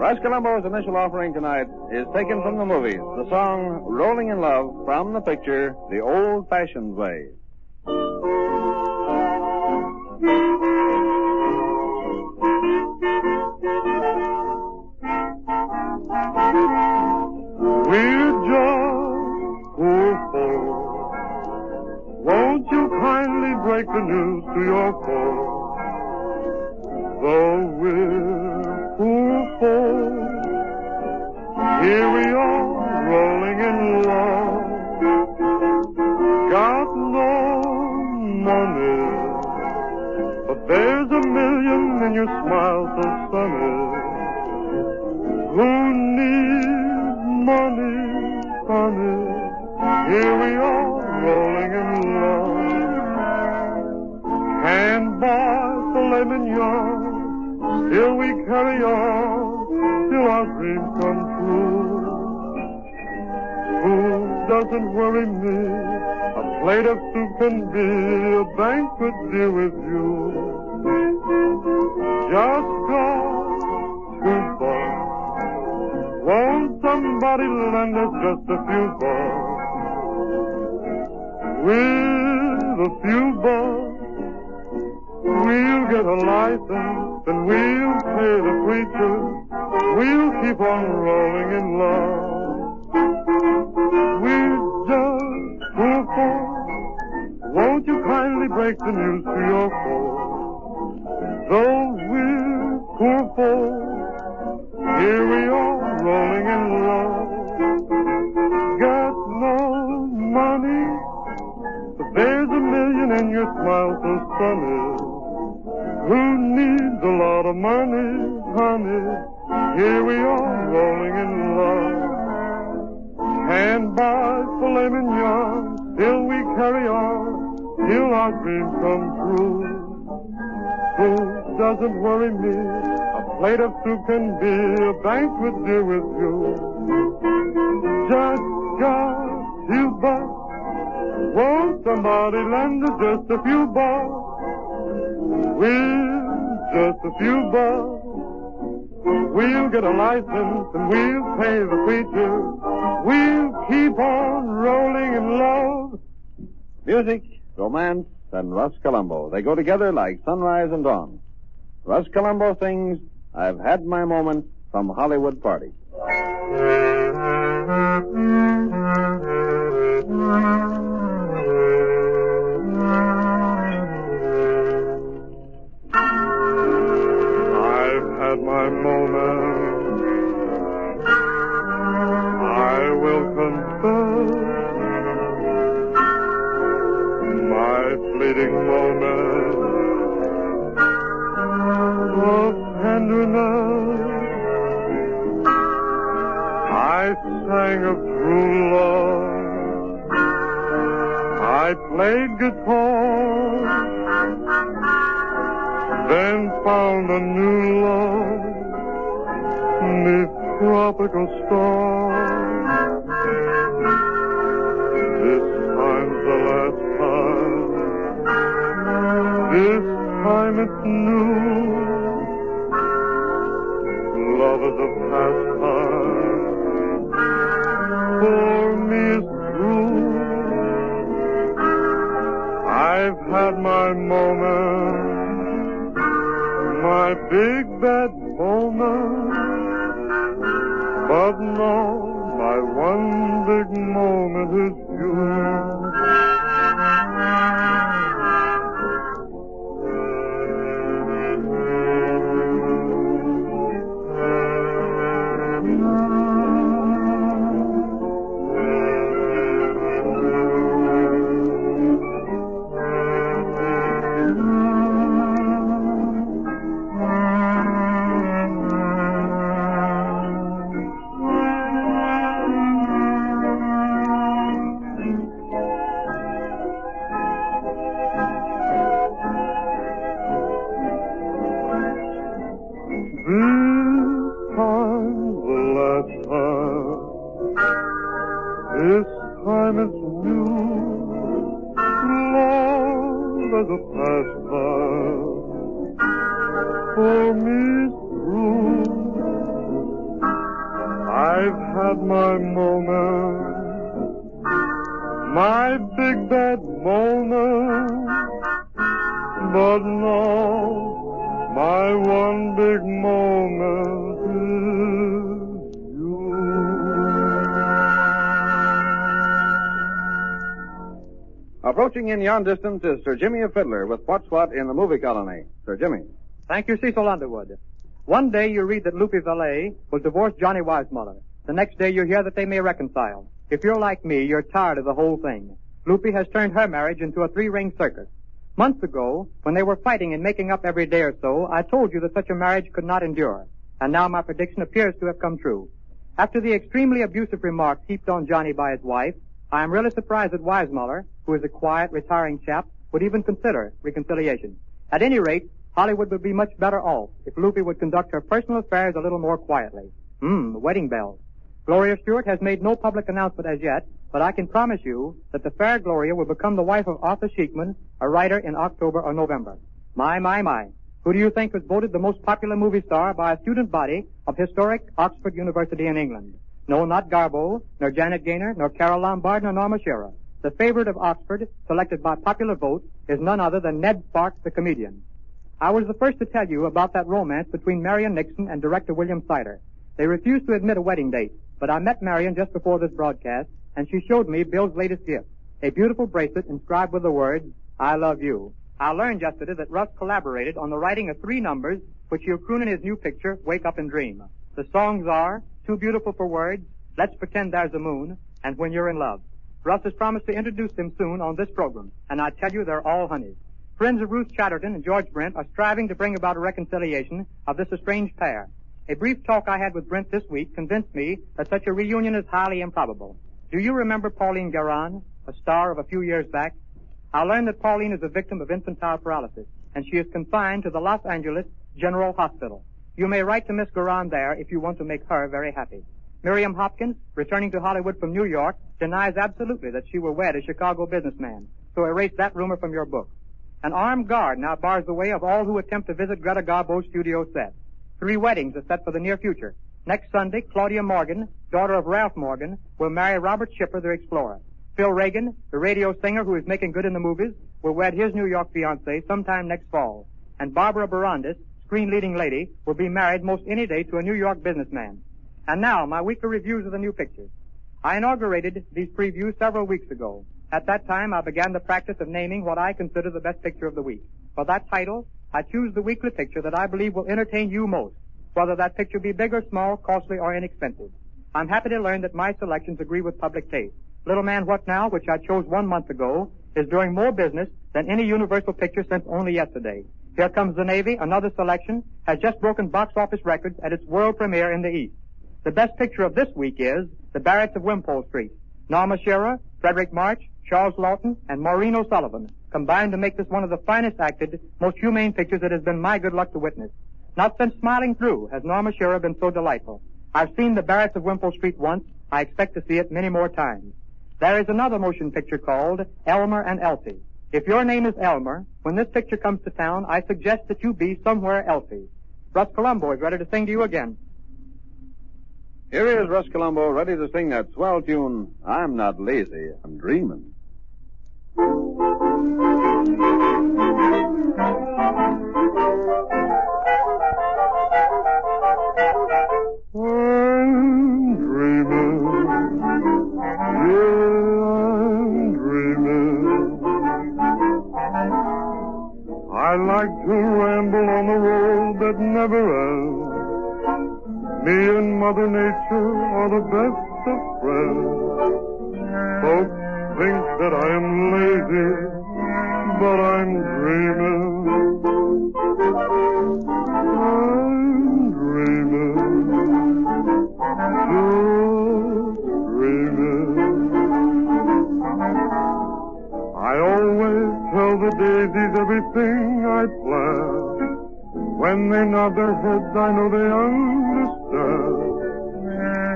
Russ Columbo's initial offering tonight is taken from the movies, the song Rolling in Love from the picture The Old-Fashioned Way. We're just poor folks. Won't you kindly break the news to your folks? Though we're poor folks, here we are rolling in love. Got no money, but there's a million in your smile so sunny. Who needs money, honey? Here we are rolling in love. Can't buy filet mignon, still we carry on till our dreams come true. Food doesn't worry me, a plate of soup can be a banquet dear with you. Just got $2. Won't somebody lend us just a few bucks? With a few bucks, we'll get a license and we'll pay the preacher. We'll keep on rolling in love. We're just poor folks. Won't you kindly break the news to your folks? Though we're poor folks, here we are rolling in love. Got no money, but there's a million in your smile so sunny. Who needs a lot of money, honey? Here we are rolling in love. Can't buy filet mignon, still we carry on till our dreams come true. Food doesn't worry me, a plate of soup can be a banquet dear with you. Just got $2. Won't somebody lend us just a few bucks? With just a few bucks, we'll get a license and we'll pay the preacher. We'll keep on rolling in love. Music, romance, and Russ Columbo. They go together like sunrise and dawn. Russ Columbo sings I've Had My Moment from Hollywood Party. I've had my moment, I will confess, my fleeting moment of tenderness. I sang of true love, I played guitar, then found a new love neath tropical stars. This time's the last time, this time it's new. Love is a pastime, for me it's true. I've had my moment, my big bad moment, but no, my one big moment is you. This time it's new, love as a pastime, for me it's true. had my moment, my big bad moment. But now, my one big moment is you. Approaching in yon distance is Sir Jimmy of Fiddler with What's What in the Movie Colony. Sir Jimmy. Thank you, Cecil Underwood. One day you read that Lupe Valet will divorce Johnny Weissmuller. The next day you hear that they may reconcile. If you're like me, you're tired of the whole thing. Lupe has turned her marriage into a three-ring circus. Months ago, when they were fighting and making up every day or so, I told you that such a marriage could not endure. And now my prediction appears to have come true. After the extremely abusive remarks heaped on Johnny by his wife, I am really surprised that Weissmuller, who is a quiet, retiring chap, would even consider reconciliation. At any rate, Hollywood would be much better off if Lupe would conduct her personal affairs a little more quietly. Wedding bells. Gloria Stewart has made no public announcement as yet, but I can promise you that the fair Gloria will become the wife of Arthur Sheikman, a writer, in October or November. My. Who do you think was voted the most popular movie star by a student body of historic Oxford University in England? No, not Garbo, nor Janet Gaynor, nor Carol Lombard, nor Norma Shearer. The favorite of Oxford, selected by popular vote, is none other than Ned Sparks, the comedian. I was the first to tell you about that romance between Marion Nixon and director William Sider. They refused to admit a wedding date, but I met Marion just before this broadcast, and she showed me Bill's latest gift, a beautiful bracelet inscribed with the words, I love you. I learned yesterday that Russ collaborated on the writing of 3 numbers, which he'll croon in his new picture, Wake Up and Dream. The songs are Too Beautiful for Words, Let's Pretend There's a Moon, and When You're in Love. Russ has promised to introduce them soon on this program, and I tell you they're all honeys. Friends of Ruth Chatterton and George Brent are striving to bring about a reconciliation of this estranged pair. A brief talk I had with Brent this week convinced me that such a reunion is highly improbable. Do you remember Pauline Guerin, a star of a few years back? I learned that Pauline is a victim of infantile paralysis, and she is confined to the Los Angeles General Hospital. You may write to Miss Guerin there if you want to make her very happy. Miriam Hopkins, returning to Hollywood from New York, denies absolutely that she will wed a Chicago businessman, so erase that rumor from your book. An armed guard now bars the way of all who attempt to visit Greta Garbo's studio set. 3 weddings are set for the near future. Next Sunday, Claudia Morgan, daughter of Ralph Morgan, will marry Robert Schipper, the explorer. Phil Reagan, the radio singer who is making good in the movies, will wed his New York fiancée sometime next fall. And Barbara Barandis, screen leading lady, will be married most any day to a New York businessman. And now, my weekly reviews of the new pictures. I inaugurated these previews several weeks ago. At that time, I began the practice of naming what I consider the best picture of the week. For that title, I choose the weekly picture that I believe will entertain you most, whether that picture be big or small, costly or inexpensive. I'm happy to learn that my selections agree with public taste. Little Man What Now, which I chose 1 month ago, is doing more business than any Universal picture since only yesterday. Here Comes the Navy, another selection, has just broken box office records at its world premiere in the East. The best picture of this week is The Barracks of Wimpole Street. Norma Shearer, Frederick March, Charles Lawton, and Maureen O'Sullivan combined to make this one of the finest acted, most humane pictures it has been my good luck to witness. Not since Smiling Through has Norma Shearer been so delightful. I've seen The Barracks of Wimpole Street once. I expect to see it many more times. There is another motion picture called Elmer and Elsie. If your name is Elmer, when this picture comes to town, I suggest that you be somewhere Elsie. Russ Columbo is ready to sing to you again. Here is Russ Columbo ready to sing that swell tune, I'm Not Lazy, I'm Dreamin'. I'm dreaming, yeah, I'm dreaming. I like to ramble on the road that never ends. Me and Mother Nature are the best of friends. Folks think that I am lazy, but I'm dreaming. I'm dreaming, just dreaming. I always tell the daisies everything I plan. When they nod their heads, I know they understand.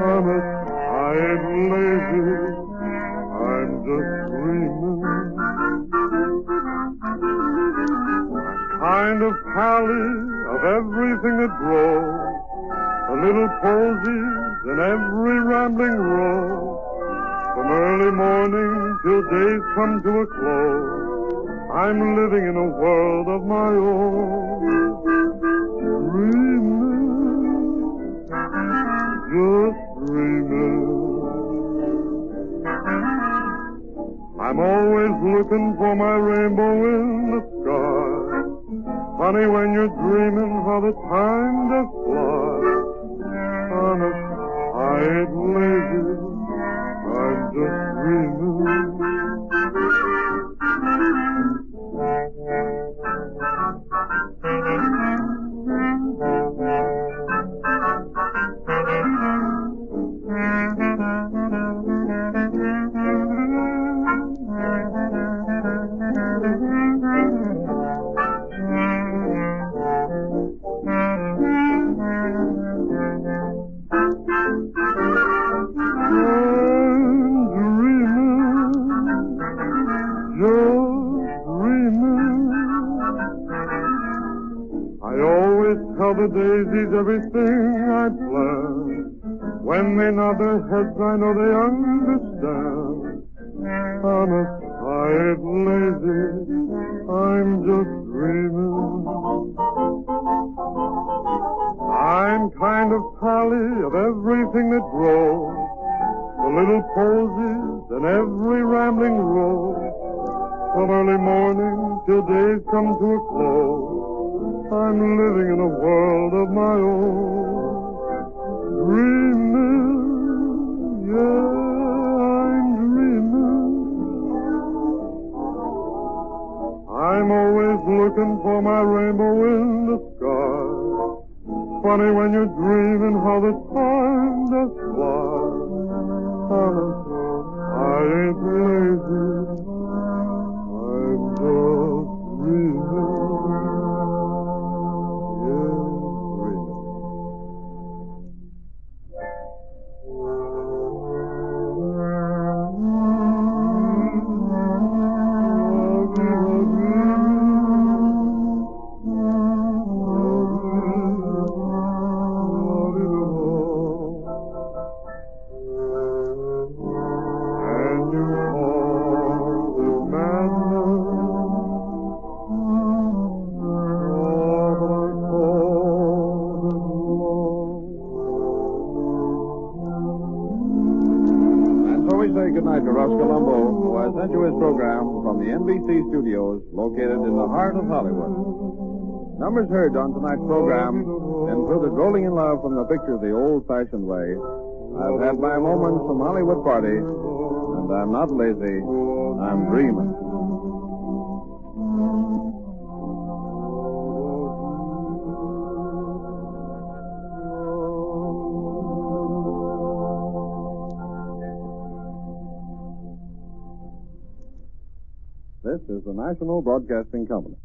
Honest, I ain't lazy, I'm just dreaming. I'm kind of pally of everything that grows, but little posies in every rambling row. From early morning till days come to a close, I'm living in a world of my own. Dreaming, just dreaming. I'm always looking for my rainbow in the sky. Funny when you're dreaming how the time does fly. Honest, I ain't lazy, I'm just dreaming. The daisies, everything I plan. When they nod their heads, I know they understand. Honest, I ain't lazy, I'm just dreaming. I'm kind of pally of everything that grows, the little posies in every rambling row. From early morning till days come to a close, I'm living in a world of my own. Dreaming, yeah, I'm dreaming. I'm always looking for my rainbow in the sky. Funny when you're dreaming how the time does fly. Honest, I ain't lazy, I'm just dreaming. Goodnight to Russ Columbo, who has sent you his program from the NBC studios located in the heart of Hollywood. Numbers heard on tonight's program included Rolling in Love from the picture The Old-Fashioned Way, I've Had My Moments from Hollywood Party, and I'm Not Lazy, I'm Dreaming. This is the National Broadcasting Company.